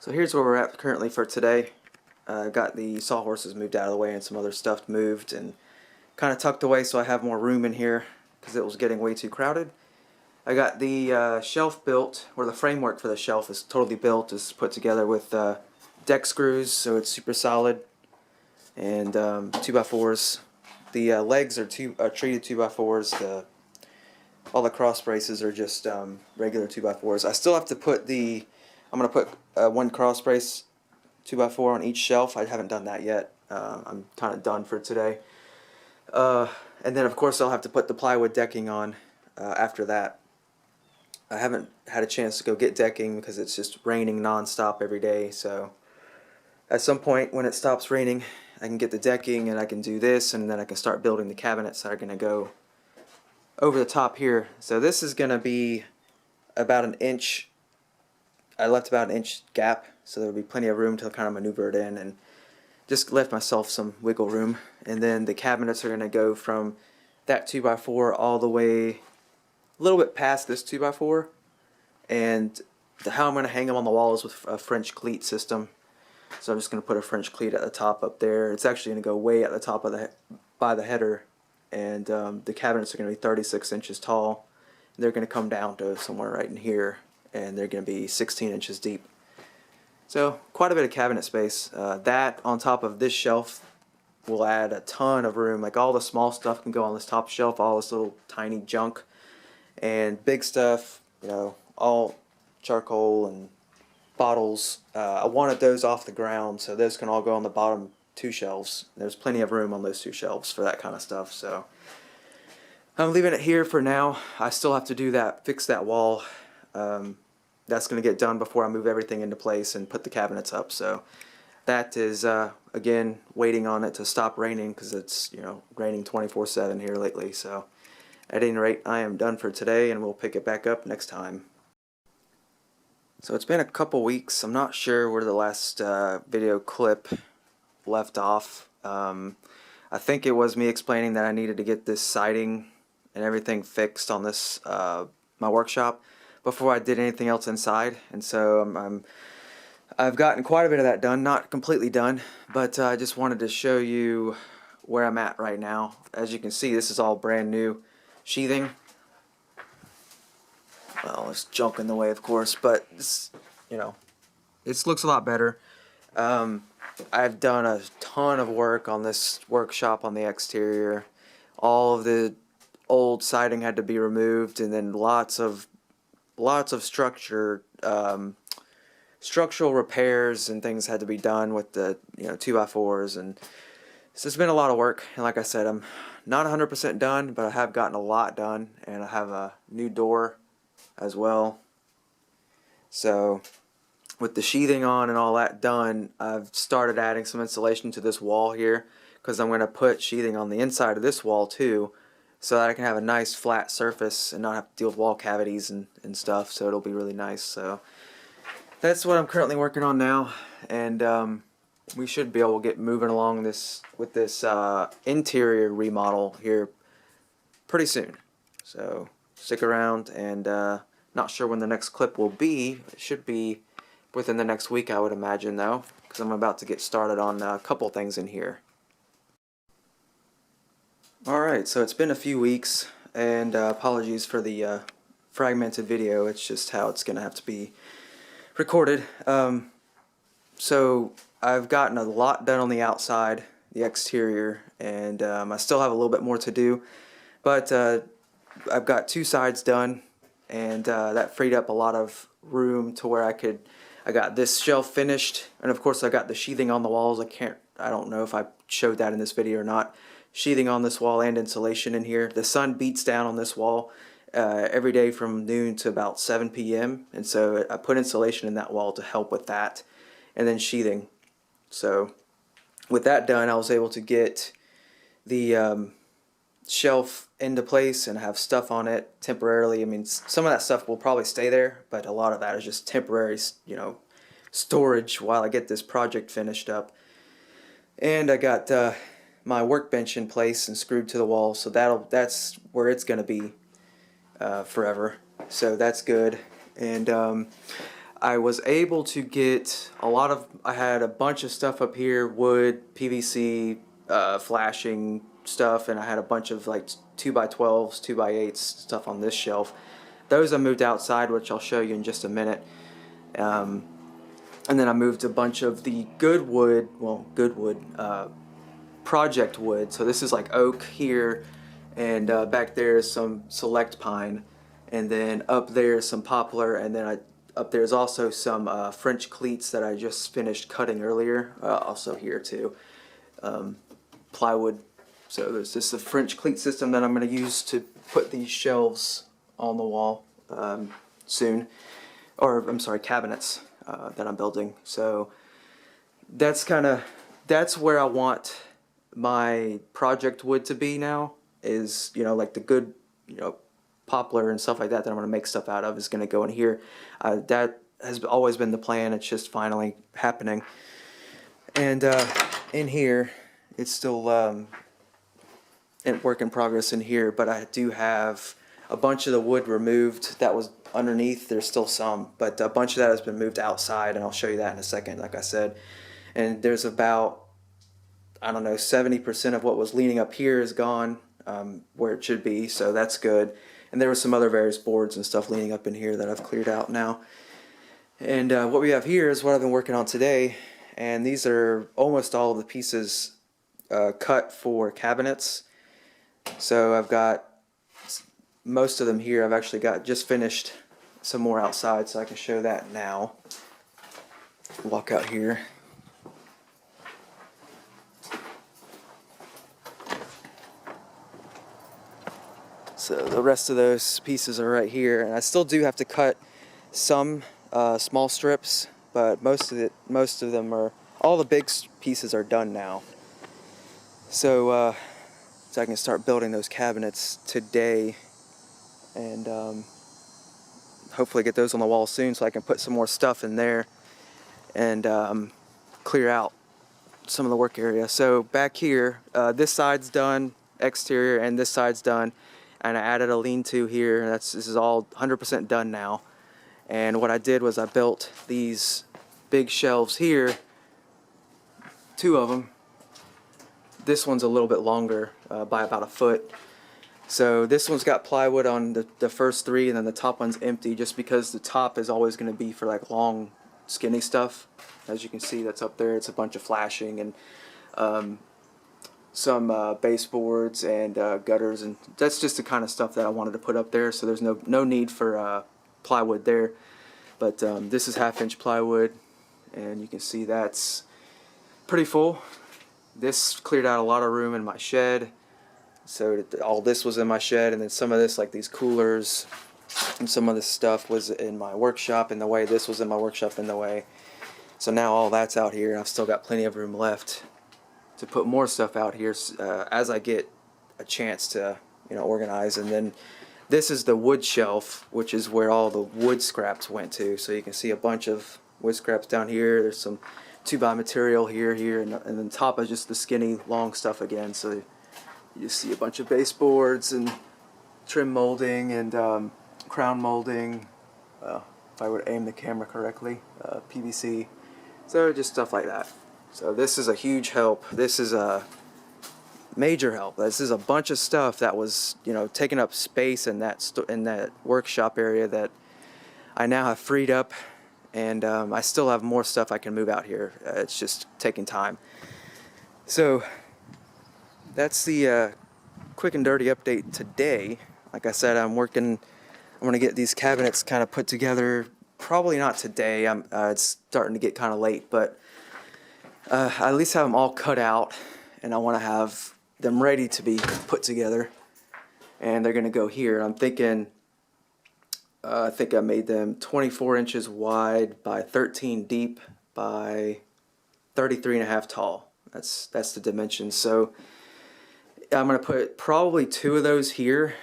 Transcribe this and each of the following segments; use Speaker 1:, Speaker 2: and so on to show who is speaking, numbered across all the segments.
Speaker 1: So here's where we're at currently for today. Got the sawhorses moved out of the way and some other stuff moved and kind of tucked away so I have more room in here because it was getting way too crowded. I got the shelf built, or the framework for the shelf is totally built. It's put together with deck screws, so it's super solid, and 2x4s. The legs are treated 2x4s. All the cross braces are just regular 2x4s. I still have to put I'm going to put one cross brace 2x4 on each shelf. I haven't done that yet. I'm kind of done for today. And then of course I'll have to put the plywood decking on after that. I haven't had a chance to go get decking because it's just raining non-stop every day, so at some point when it stops raining I can get the decking and I can do this, and then I can start building the cabinets that are going to go over the top here. So this is going to be about an inch. I left about an inch gap, so there'll be plenty of room to kind of maneuver it in and just left myself some wiggle room. And then the cabinets are going to go from that 2x4 all the way a little bit past this 2x4, and how I'm going to hang them on the wall is with a French cleat system. So I'm just going to put a French cleat at the top up there. It's actually going to go way at the top of by the header, and the cabinets are going to be 36 inches tall. And they're going to come down to somewhere right in here, and they're going to be 16 inches deep. So quite a bit of cabinet space. That on top of this shelf will add a ton of room. Like all the small stuff can go on this top shelf, all this little tiny junk, and big stuff, you know, all charcoal and bottles. I wanted those off the ground, so those can all go on the bottom two shelves. There's plenty of room on those two shelves for that kind of stuff. So I'm leaving it here for now. I still have to do that, fix that wall. That's going to get done before I move everything into place and put the cabinets up. So that is again waiting on it to stop raining, because it's, you know, raining 24/7 here lately. So at any rate, I am done for today, and we'll pick it back up next time. So it's been a couple weeks. I'm not sure where the last video clip left off. I think it was me explaining that I needed to get this siding and everything fixed on this my workshop before I did anything else inside, and so I've gotten quite a bit of that done. Not completely done, but I just wanted to show you where I'm at right now. As you can see, this is all brand new sheathing. Well, there's junk in the way, of course, but it's, you know, it looks a lot better. I've done a ton of work on this workshop on the exterior. All of the old siding had to be removed, and then lots of structural repairs and things had to be done with the 2x4s, and so it's been a lot of work. And like I said, I'm not 100% done, but I have gotten a lot done, and I have a new door as well. So with the sheathing on and all that done, I've started adding some insulation to this wall here, because I'm going to put sheathing on the inside of this wall too, so that I can have a nice flat surface and not have to deal with wall cavities and stuff. So it'll be really nice. So that's what I'm currently working on now, and we should be able to get moving along with this interior remodel here pretty soon. So stick around, and not sure when the next clip will be. It should be within the next week, I would imagine, though, because I'm about to get started on a couple things in here. Alright, so it's been a few weeks, and apologies for the fragmented video. It's just how it's going to have to be recorded. So I've gotten a lot done on the outside, the exterior, and I still have a little bit more to do, but I've got two sides done, and that freed up a lot of room to where I got this shelf finished, and of course I got the sheathing on the walls. I don't know if I showed that in this video or not. Sheathing on this wall and insulation in here. The sun beats down on this wall every day from noon to about 7 p.m. and so I put insulation in that wall to help with that, and then sheathing. So with that done, I was able to get the shelf into place and have stuff on it temporarily. I mean, some of that stuff will probably stay there, but a lot of that is just temporary, storage while I get this project finished up. And I got my workbench in place and screwed to the wall, so that's where it's going to be forever. So that's good. And I was able to get I had a bunch of stuff up here, wood, PVC, flashing stuff, and I had a bunch of like 2x12s, 2x8s stuff on this shelf. Those I moved outside, which I'll show you in just a minute. And then I moved a bunch of the good wood, project wood. So this is like oak here, and back there is some select pine, and then up there is some poplar, and then up there is also some French cleats that I just finished cutting earlier. Also here too, plywood. So there's just a French cleat system that I'm going to use to put these shelves on the wall soon, or I'm sorry, cabinets that I'm building. So that's where I want my project wood to be now, is, you know, like the good, you know, poplar and stuff like that I'm going to make stuff out of is going to go in here. That has always been the plan. It's just finally happening. And in here, it's still in work in progress in here, but I do have a bunch of the wood removed that was underneath. There's still some, but a bunch of that has been moved outside, and I'll show you that in a second, like I said. And there's about, I don't know, 70% of what was leaning up here is gone, where it should be, so that's good. And there were some other various boards and stuff leaning up in here that I've cleared out now. And what we have here is what I've been working on today, and these are almost all of the pieces cut for cabinets. So I've got most of them here. I've actually just finished some more outside, so I can show that now. Walk out here. So the rest of those pieces are right here, and I still do have to cut some small strips, but most of them are, all the big pieces are done now. So I can start building those cabinets today, and hopefully get those on the wall soon, so I can put some more stuff in there and clear out some of the work area. So back here, this side's done, exterior, and this side's done. And I added a lean-to here. This is all 100% done now. And what I did was I built these big shelves here, 2 of them. This one's a little bit longer, by about 1 foot. So this one's got plywood on the first 3, and then the top one's empty, just because the top is always going to be for like long, skinny stuff. As you can see, that's up there. It's a bunch of flashing and some baseboards and gutters, and that's just the kind of stuff that I wanted to put up there. So there's no need for plywood there. But this is 1/2-inch plywood, and you can see that's pretty full. This cleared out a lot of room in my shed. So all this was in my shed, and then some of this, like these coolers and some of this stuff, was in my workshop in the way. This was in my workshop in the way. So now all that's out here, and I've still got plenty of room left to put more stuff out here as I get a chance to, you know, organize. And then this is the wood shelf, which is where all the wood scraps went to. So you can see a bunch of wood scraps down here. There's some 2x material here, and then top is just the skinny, long stuff again. So you see a bunch of baseboards and trim molding and crown molding. If I would aim the camera correctly, PVC. So just stuff like that. So this is a huge help. This is a major help. This is a bunch of stuff that was, you know, taking up space in that workshop area that I now have freed up, and I still have more stuff I can move out here. It's just taking time. So that's the quick and dirty update today. Like I said, I'm going to get these cabinets kind of put together. Probably not today. It's starting to get kind of late, but I at least have them all cut out, and I want to have them ready to be put together. And they're going to go here. I'm thinking, I think I made them 24 inches wide by 13 deep by 33.5 tall. That's the dimensions. So I'm going to put probably 2 of those here,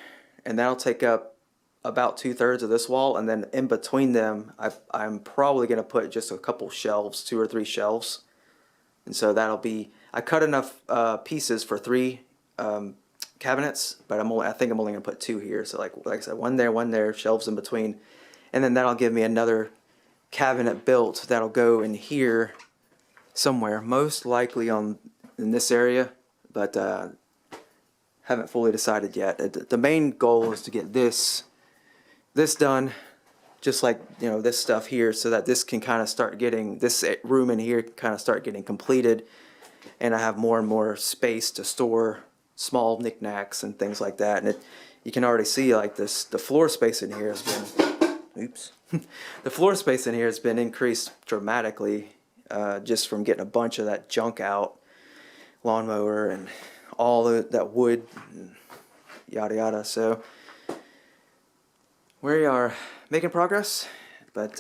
Speaker 1: and that'll take up about 2/3 of this wall. And then in between them, I'm probably going to put just a couple shelves, 2 or 3 shelves. And so that'll be, I cut enough pieces for 3 cabinets, but I think I'm only going to put 2 here. So like I said, one there, shelves in between. And then that'll give me another cabinet built that'll go in here somewhere, most likely in this area, but haven't fully decided yet. The main goal is to get this done, just like, you know, this stuff here, so that this can kind of start getting, this room in here can kind of start getting completed, and I have more and more space to store small knickknacks and things like that. And you can already see, like, the floor space in here has been, oops, the floor space in here has been increased dramatically, just from getting a bunch of that junk out, lawnmower and all that wood, and yada yada. So we are making progress, but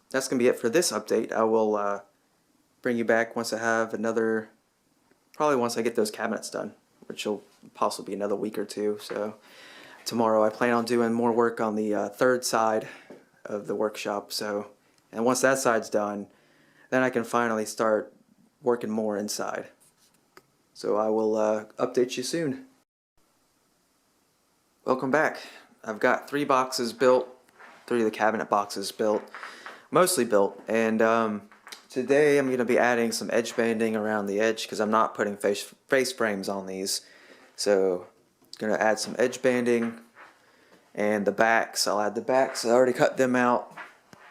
Speaker 1: that's gonna be it for this update. I will bring you back once I have another, probably once I get those cabinets done, which will possibly be another week or two. So tomorrow I plan on doing more work on the third side of the workshop. So, and once that side's done, then I can finally start working more inside. So I will update you soon. Welcome back. I've got 3 boxes built, 3 of the cabinet boxes built, mostly built, and today I'm going to be adding some edge banding around the edge because I'm not putting face frames on these. So I'm going to add some edge banding, and the backs, I'll add the backs. I already cut them out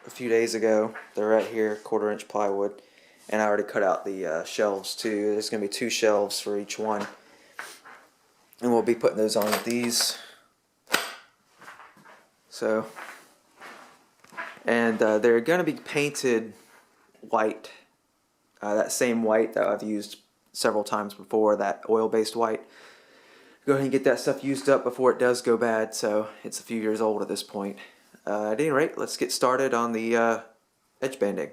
Speaker 1: a few days ago. They're right here, 1/4 inch plywood, and I already cut out the shelves too. There's going to be 2 shelves for each one, and we'll be putting those on these. So, and they're going to be painted white, that same white that I've used several times before, that oil-based white. Go ahead and get that stuff used up before it does go bad, so it's a few years old at this point. At any rate, let's get started on the edge banding.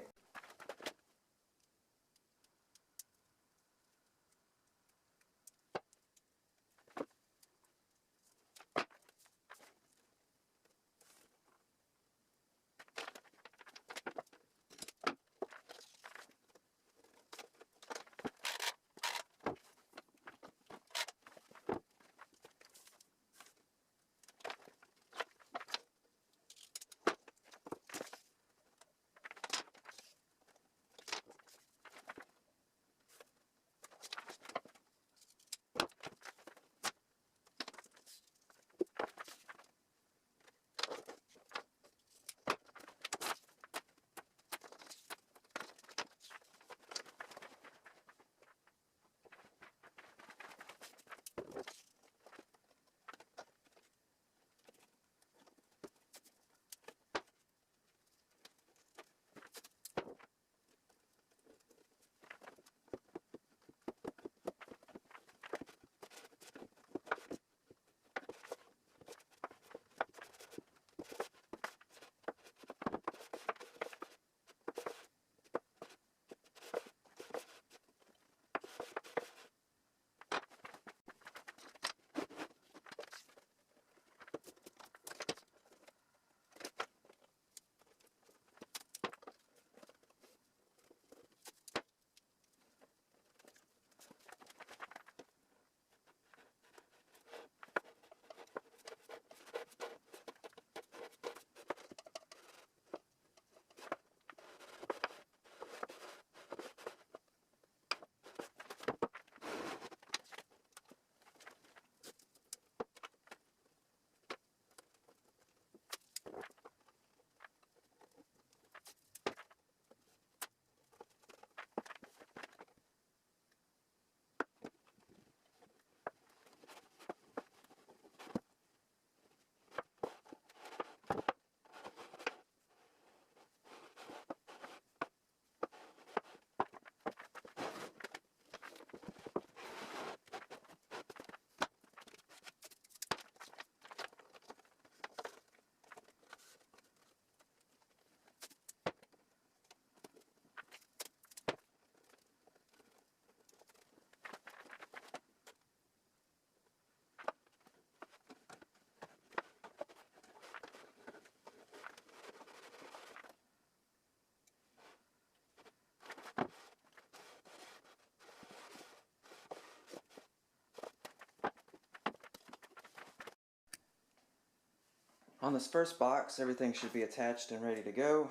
Speaker 1: On this first box, everything should be attached and ready to go.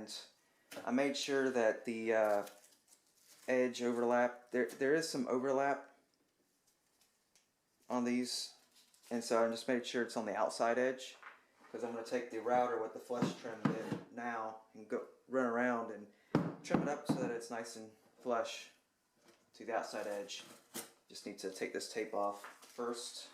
Speaker 1: and I made sure that the edge overlap. There is some overlap on these, and so I just made sure it's on the outside edge, because I'm going to take the router with the flush trim in now and go run around and trim it up so that it's nice and flush to the outside edge. Just need to take this tape off first.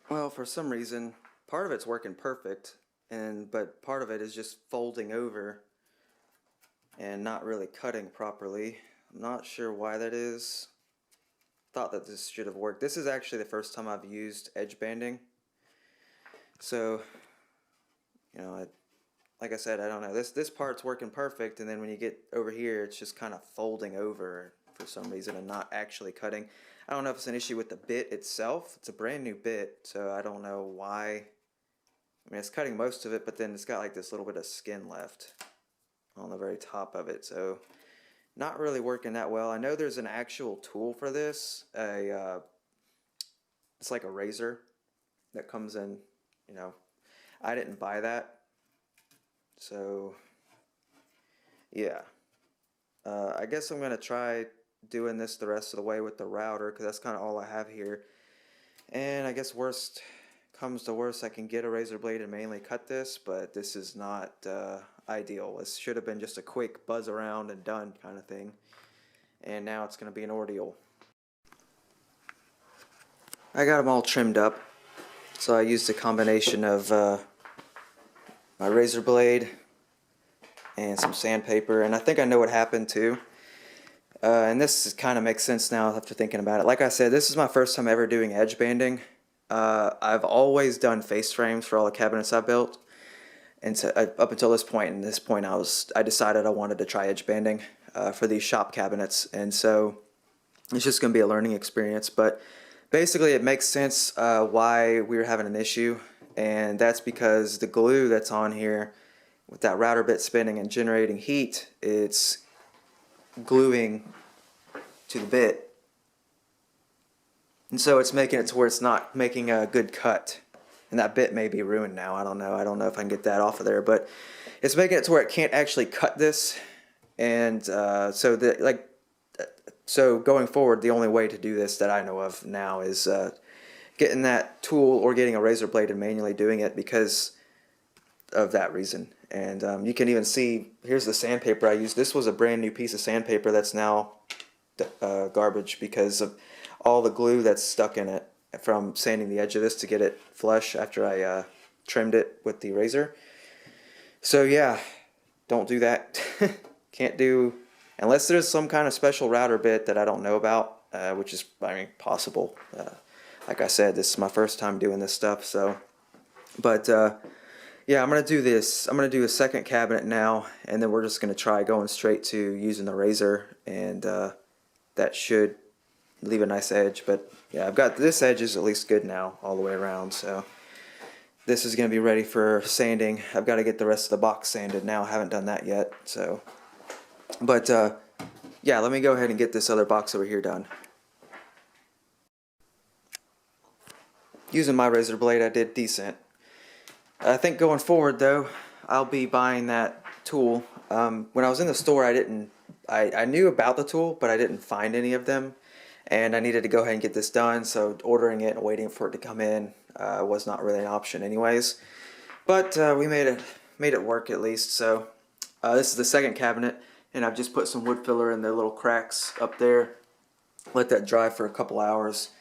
Speaker 1: Well, for some reason, part of it's working perfect, but part of it is just folding over and not really cutting properly. I'm not sure why that is. Thought that this should have worked. This is actually the first time I've used edge banding. So, like I said, I don't know. This part's working perfect, and then when you get over here, it's just kind of folding over for some reason and not actually cutting. I don't know if it's an issue with the bit itself. It's a brand new bit, so I don't know why. I mean, it's cutting most of it, but then it's got like this little bit of skin left on the very top of it, so not really working that well. I know there's an actual tool for this. It's like a razor that comes in. I didn't buy that, so yeah. I guess I'm gonna try doing this the rest of the way with the router, because that's kind of all I have here. And I guess worst comes to worst, I can get a razor blade and mainly cut this, but this is not ideal. This should have been just a quick buzz around and done kind of thing, and now it's going to be an ordeal. I got them all trimmed up, so I used a combination of my razor blade and some sandpaper, and I think I know what happened too. And this kind of makes sense now after thinking about it. Like I said, this is my first time ever doing edge banding. I've always done face frames for all the cabinets I built, and so, up until this point. And this point, I decided I wanted to try edge banding for these shop cabinets, and so it's just going to be a learning experience. But basically, it makes sense why we were having an issue, and that's because the glue that's on here, with that router bit spinning and generating heat, it's gluing to the bit, and so it's making it to where it's not making a good cut, and that bit may be ruined now. I don't know if I can get that off of there, but it's making it to where it can't actually cut this. And so going forward, the only way to do this that I know of now is getting that tool or getting a razor blade and manually doing it, because of that reason. And you can even see, here's the sandpaper I used. This was a brand new piece of sandpaper that's now garbage because of all the glue that's stuck in it from sanding the edge of this to get it flush after I trimmed it with the razor. So yeah, don't do that. Can't do, unless there's some kind of special router bit that I don't know about, which is, possible. Like I said, this is my first time doing this stuff, so. But yeah, I'm going to do this. I'm going to do a second cabinet now, and then we're just going to try going straight to using the razor, and that should leave a nice edge. But yeah, I've got this edge is at least good now all the way around, so this is going to be ready for sanding. I've got to get the rest of the box sanded now. I haven't done that yet, so. But yeah, let me go ahead and get this other box over here done. Using my razor blade, I did decent. I think going forward though, I'll be buying that tool. When I was in the store, I knew about the tool, but I didn't find any of them, and I needed to go ahead and get this done, so ordering it and waiting for it to come in was not really an option anyways. But we made it work at least. So this is the second cabinet, and I've just put some wood filler in the little cracks up there. Let that dry for a couple hours.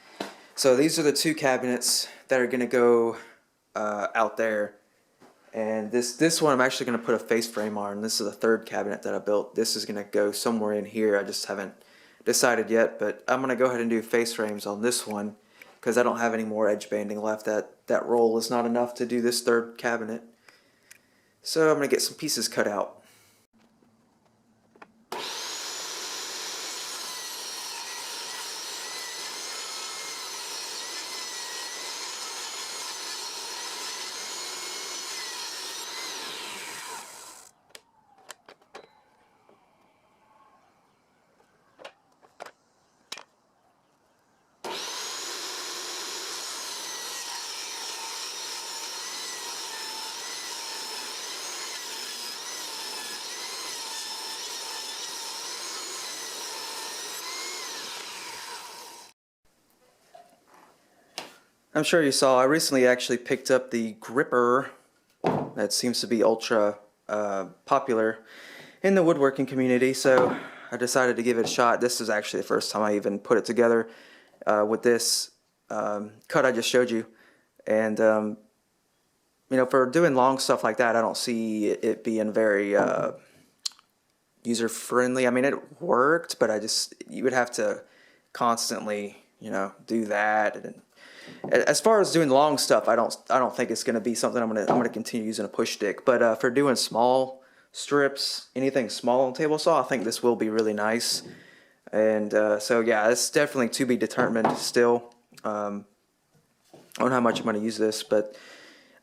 Speaker 1: So these are the two cabinets that are going to go out there. And this one I'm actually going to put a face frame on. This is the third cabinet that I built. This is going to go somewhere in here. I just haven't decided yet, but I'm going to go ahead and do face frames on this one because I don't have any more edge banding left. That roll is not enough to do this third cabinet. So I'm going to get some pieces cut out. I'm sure you saw, I recently actually picked up the gripper that seems to be ultra popular in the woodworking community, so I decided to give it a shot. This is actually the first time I even put it together with this cut I just showed you. And, you know, for doing long stuff like that, I don't see it being very user-friendly. I mean, it worked, but you would have to constantly, you know, do that. And as far as doing long stuff, I don't think it's going to be something I'm gonna continue using a push stick. But for doing small strips, anything small on table saw, I think this will be really nice. And so yeah, it's definitely to be determined still on how much I'm going to use this. But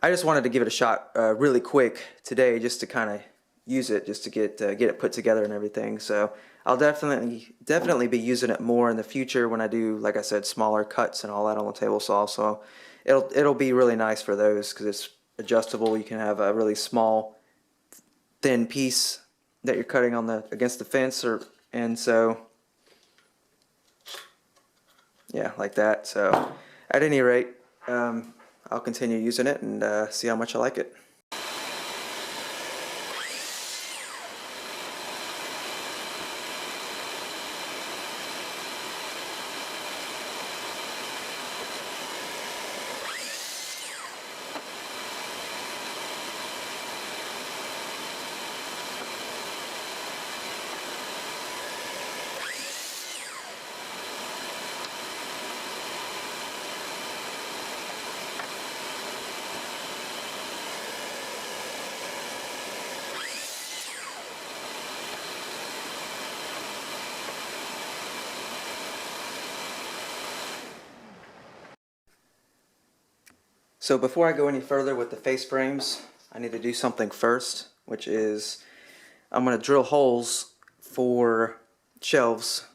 Speaker 1: I just wanted to give it a shot really quick today, just to kind of use it, just to get it put together and everything. So I'll definitely be using it more in the future when I do, like I said, smaller cuts and all that on the table saw. So it'll be really nice for those because it's adjustable. You can have a really small, thin piece that you're cutting on against the fence, and so yeah, like that. So at any rate, I'll continue using it and see how much I like it. So before I go any further with the face frames, I need to do something first, which is I'm going to drill holes for shelves.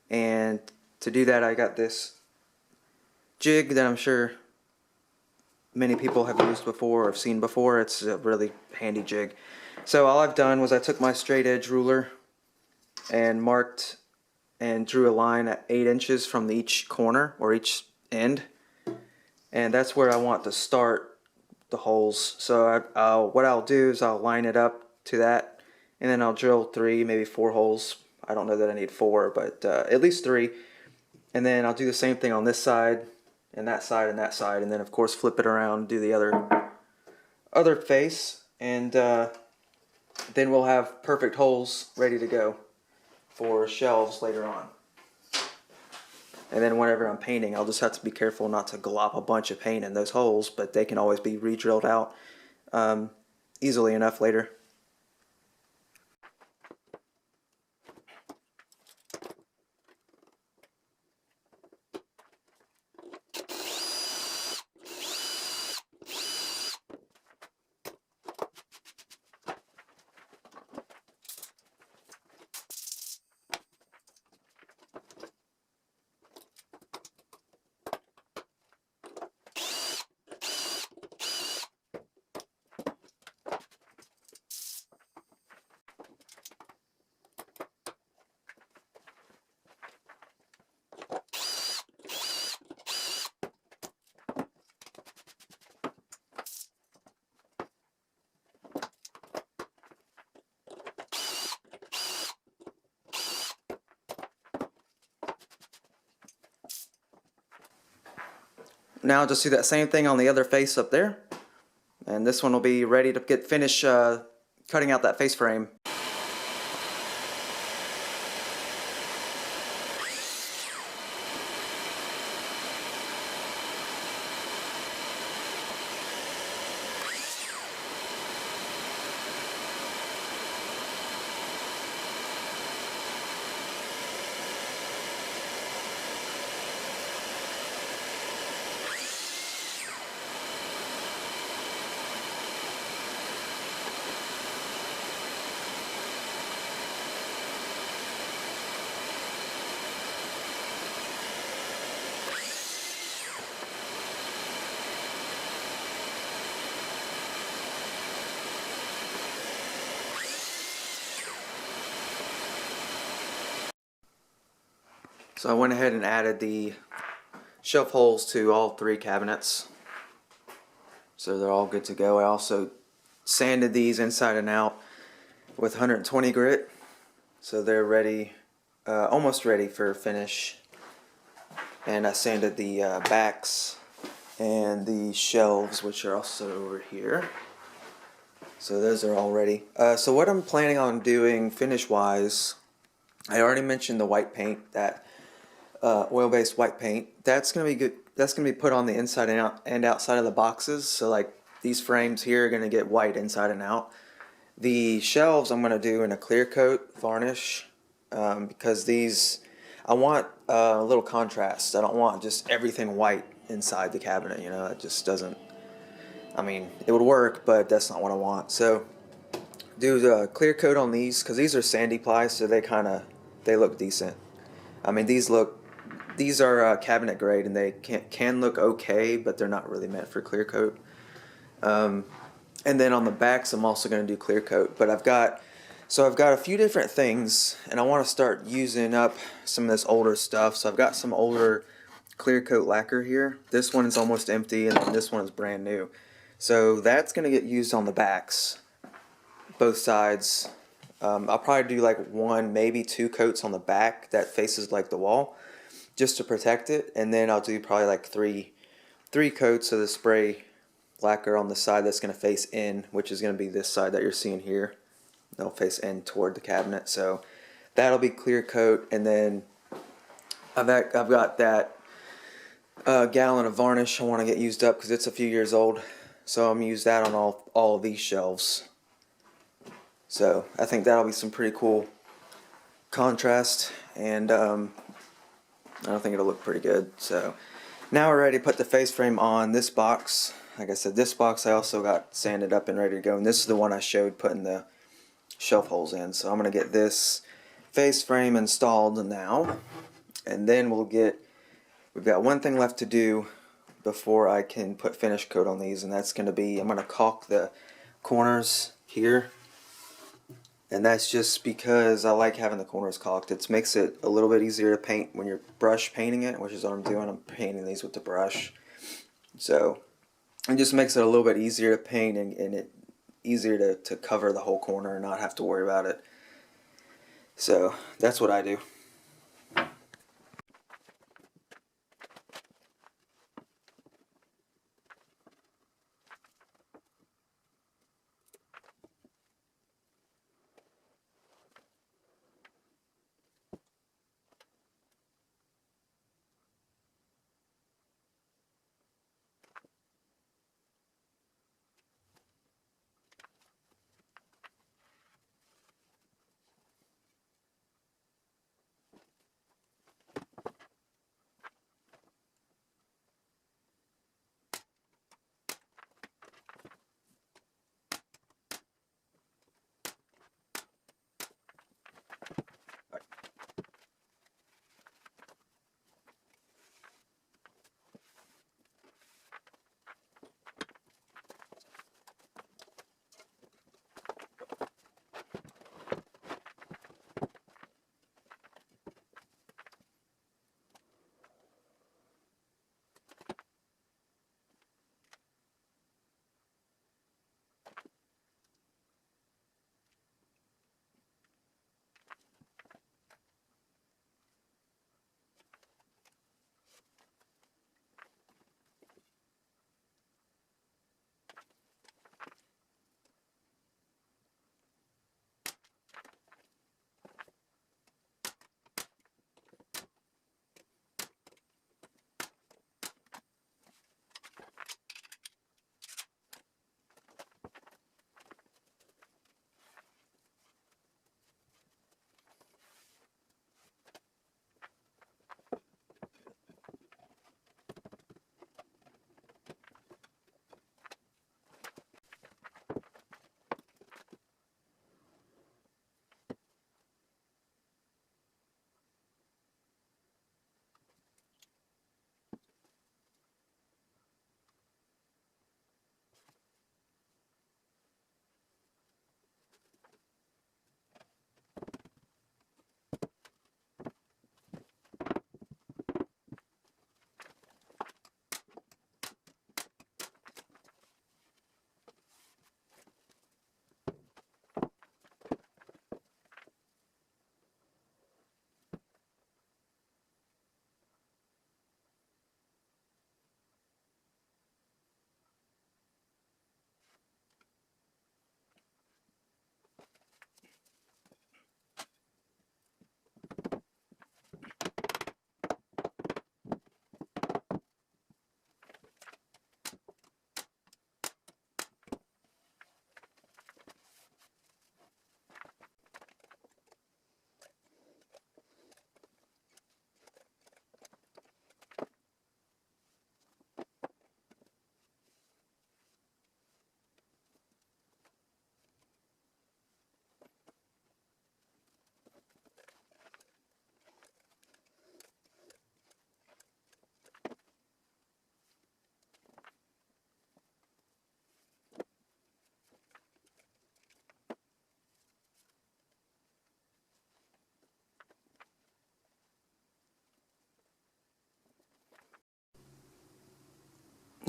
Speaker 1: And to do that, I got this jig that I'm sure many people have used before or have seen before. It's a really handy jig. So all I've done was I took my straight edge ruler and marked and drew a line at 8 inches from each corner or each end. And that's where I want to start the holes. So what I'll do is I'll line it up to that, and then I'll drill 3, maybe 4 holes. I don't know that I need 4, but at least 3. And then I'll do the same thing on this side, and that side, and that side, and then of course flip it around, do the other face, and then we'll have perfect holes ready to go for shelves later on. And then whenever I'm painting, I'll just have to be careful not to glop a bunch of paint in those holes, but they can always be re-drilled out easily enough later. Now I'll just do that same thing on the other face up there. And this one will be ready to get finished cutting out that face frame. So I went ahead and added the shelf holes to all 3 cabinets. So they're all good to go. I also sanded these inside and out with 120 grit. So they're ready, almost ready for finish. And I sanded the backs and the shelves, which are also over here. So those are all ready. So what I'm planning on doing finish-wise, I already mentioned the white paint, that oil-based white paint. That's gonna be good. That's gonna be put on the inside and outside of the boxes. So like these frames here are gonna get white inside and out. The shelves I'm gonna do in a clear coat varnish because these, I want a little contrast. I don't want just everything white inside the cabinet. You know, it just doesn't. I mean, it would work, but that's not what I want. So do the clear coat on these because these are sandy ply, so they look decent. I mean, these are cabinet grade, and they can look okay, but they're not really meant for clear coat. And then on the backs, I'm also going to do clear coat. But I've got a few different things, and I want to start using up some of this older stuff. So I've got some older clear coat lacquer here. This one is almost empty, and then this one is brand new. So that's going to get used on the backs, both sides. I'll probably do like 1, maybe 2 coats on the back that faces like the wall, just to protect it, and then I'll do probably like three coats of the spray lacquer on the side that's going to face in, which is going to be this side that you're seeing here. They'll face in toward the cabinet, so that'll be clear coat. And then I've got that gallon of varnish I want to get used up because it's a few years old, so I'm going to use that on all of these shelves. So I think that'll be some pretty cool contrast, and I think it'll look pretty good. So now we're ready to put the face frame on this box. Like I said, this box I also got sanded up and ready to go, and this is the one I showed putting the shelf holes in. So I'm going to get this face frame installed now, and then we've got one thing left to do before I can put finish coat on these, and that's going to be, I'm going to caulk the corners here. And that's just because I like having the corners caulked. It makes it a little bit easier to paint when you're brush painting it, which is what I'm doing. I'm painting these with the brush. So it just makes it a little bit easier to paint, and it easier to cover the whole corner and not have to worry about it. So that's what I do.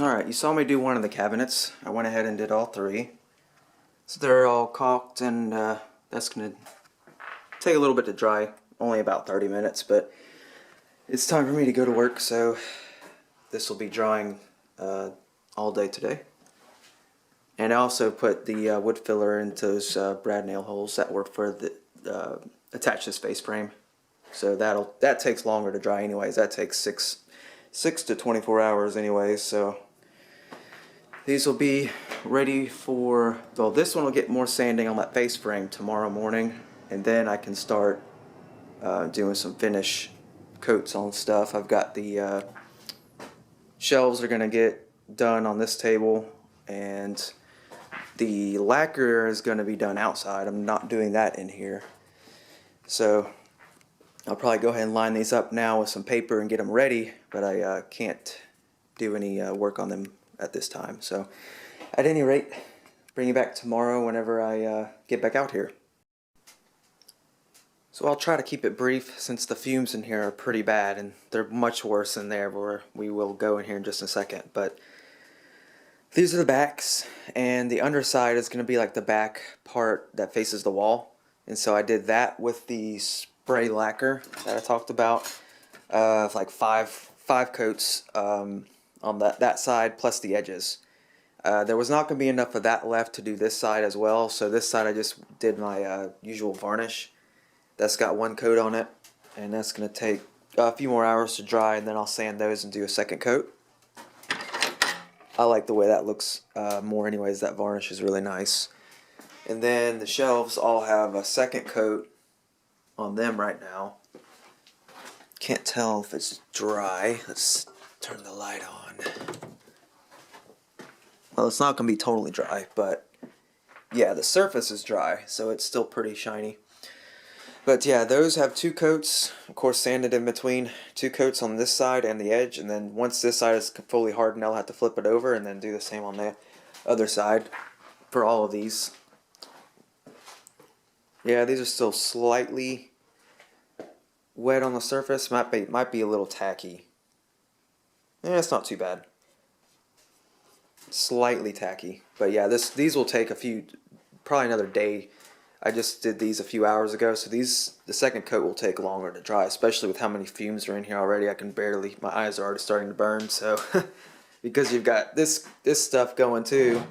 Speaker 1: Alright, you saw me do one of the cabinets. I went ahead and did all three. So they're all caulked, and that's going to take a little bit to dry, only about 30 minutes, but it's time for me to go to work, so this will be drying all day today. And I also put the wood filler into those brad nail holes that were for the attached to this face frame. So that takes longer to dry anyways. That takes 6 to 24 hours anyways, so these will be ready for, well, this one will get more sanding on that face frame tomorrow morning, and then I can start doing some finish coats on stuff. I've got the shelves are going to get done on this table, and the lacquer is going to be done outside. I'm not doing that in here. So I'll probably go ahead and line these up now with some paper and get them ready, but I can't do any work on them at this time. So at any rate, bring you back tomorrow whenever I get back out here. So I'll try to keep it brief since the fumes in here are pretty bad, and they're much worse in there, where we will go in here in just a second. But these are the backs, and the underside is going to be like the back part that faces the wall. And so I did that with the spray lacquer that I talked about, like five coats on that side plus the edges. There was not going to be enough of that left to do this side as well, so this side I just did my usual varnish. That's got one coat on it, and that's going to take a few more hours to dry, and then I'll sand those and do a second coat. I like the way that looks more anyways. That varnish is really nice. And then the shelves all have a second coat on them right now. Can't tell if it's dry. Let's turn the light on. Well, it's not going to be totally dry, but yeah, the surface is dry, so it's still pretty shiny. But yeah, those have two coats, of course sanded in between, two coats on this side and the edge, and then once this side is fully hardened, I'll have to flip it over and then do the same on the other side for all of these. Yeah, these are still slightly wet on the surface, might be a little tacky. Yeah, it's not too bad. Slightly tacky, but yeah, these will take probably another day. I just did these a few hours ago, so the second coat will take longer to dry, especially with how many fumes are in here already. I can barely, my eyes are already starting to burn, so because you've got this stuff going too,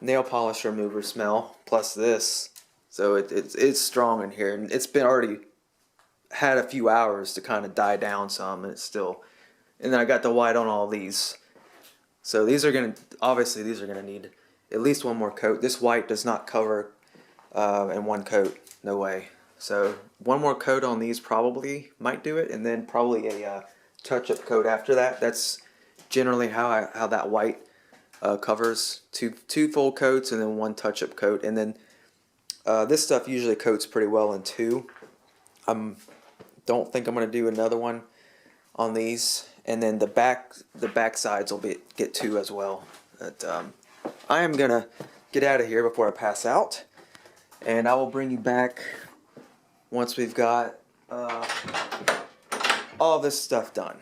Speaker 1: nail polish remover smell, plus this, so it's strong in here, and it's been already had a few hours to kind of die down some, and it's still, and then I got the white on all these, so obviously these are gonna need at least one more coat. This white does not cover in one coat, no way. So one more coat on these probably might do it, and then probably a touch-up coat after that. That's generally how that white covers two full coats and then one touch-up coat, and then this stuff usually coats pretty well in two. Don't think I'm gonna do another one on these, and then the back sides will get two as well. But I am gonna get out of here before I pass out. And I will bring you back once we've got all this stuff done.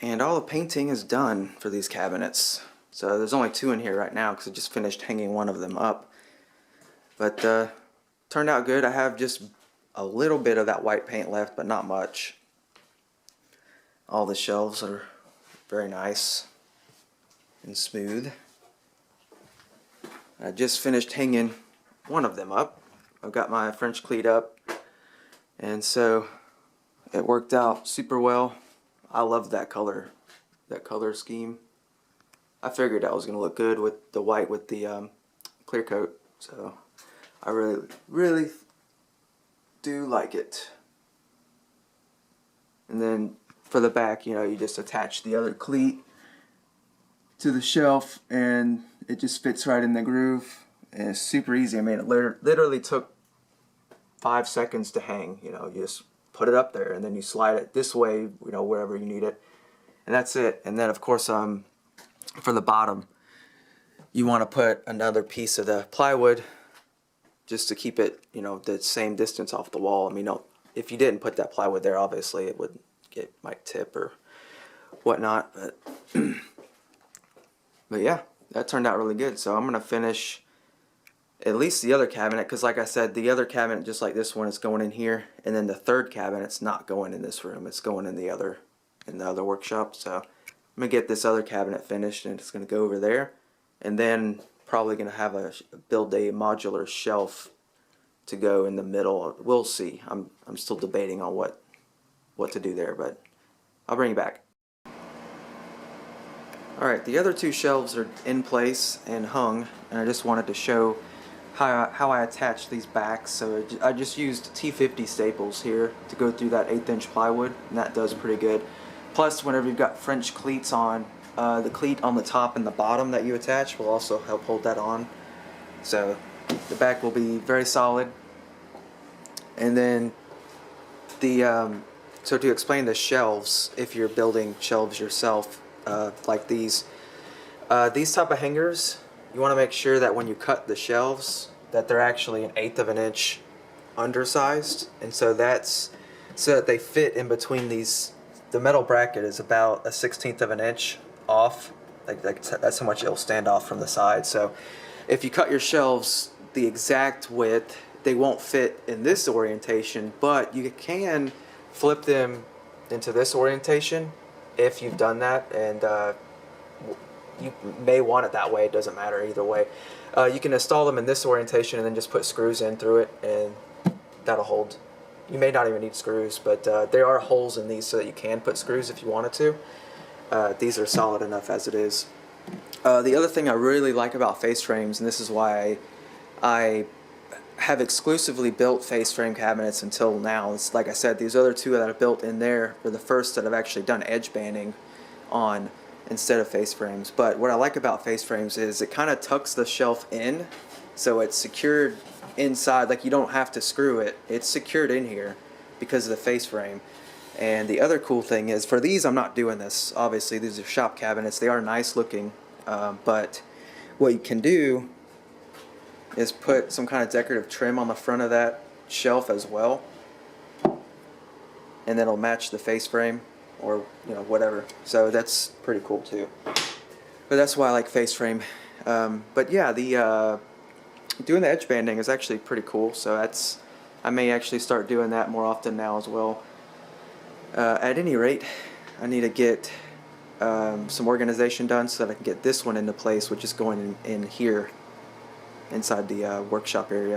Speaker 1: And all the painting is done for these cabinets. So there's only two in here right now because I just finished hanging one of them up. But turned out good. I have just a little bit of that white paint left, but not much. All the shelves are very nice and smooth. I just finished hanging one of them up. I've got my French cleat up, and so it worked out super well. I love that color scheme. I figured that was going to look good with the white with the clear coat, so I really do like it. And then for the back, you just attach the other cleat to the shelf, and it just fits right in the groove, and it's super easy. I mean, it literally took 5 seconds to hang. You just put it up there, and then you slide it this way, wherever you need it, and that's it. And then, of course, for the bottom, you want to put another piece of the plywood just to keep it, the same distance off the wall. I mean, if you didn't put that plywood there, obviously it might tip or whatnot. But yeah, that turned out really good. So I'm gonna finish at least the other cabinet, because like I said, the other cabinet, just like this one, is going in here, and then the third cabinet's not going in this room. It's going in the other workshop. So I'm gonna get this other cabinet finished, and it's gonna go over there, and then probably gonna have build a modular shelf to go in the middle. We'll see. I'm still debating on what to do there, but I'll bring you back. Alright, the other two shelves are in place and hung, and I just wanted to show how I attach these backs. So I just used T50 staples here to go through that 1/8 inch plywood, and that does pretty good. Plus, whenever you've got French cleats on, the cleat on the top and the bottom that you attach will also help hold that on. So the back will be very solid. And then so to explain the shelves, if you're building shelves yourself, like these type of hangers, you want to make sure that when you cut the shelves that they're actually 1/8 of an inch undersized, and so that's so that they fit in between these. The metal bracket is about a 1/16 of an inch off, like that's how much it'll stand off from the side. So if you cut your shelves the exact width, they won't fit in this orientation, but you can flip them into this orientation if you've done that, and you may want it that way. It doesn't matter either way. You can install them in this orientation and then just put screws in through it, and that'll hold. You may not even need screws, but there are holes in these so that you can put screws if you wanted to. These are solid enough as it is. The other thing I really like about face frames, and this is why I have exclusively built face frame cabinets until now. It's like I said, these other two that I built in there were the first that I've actually done edge banding on instead of face frames. But what I like about face frames is it kind of tucks the shelf in, so it's secured inside. Like, you don't have to screw it. It's secured in here because of the face frame. And the other cool thing is, for these I'm not doing this. Obviously these are shop cabinets. They are nice looking, but what you can do is put some kind of decorative trim on the front of that shelf as well, and then it'll match the face frame, or whatever. So that's pretty cool too. But that's why I like face frame. But yeah, the doing the edge banding is actually pretty cool. So I may actually start doing that more often now as well. At any rate, I need to get some organization done so that I can get this one into place, which is going in here inside the workshop area.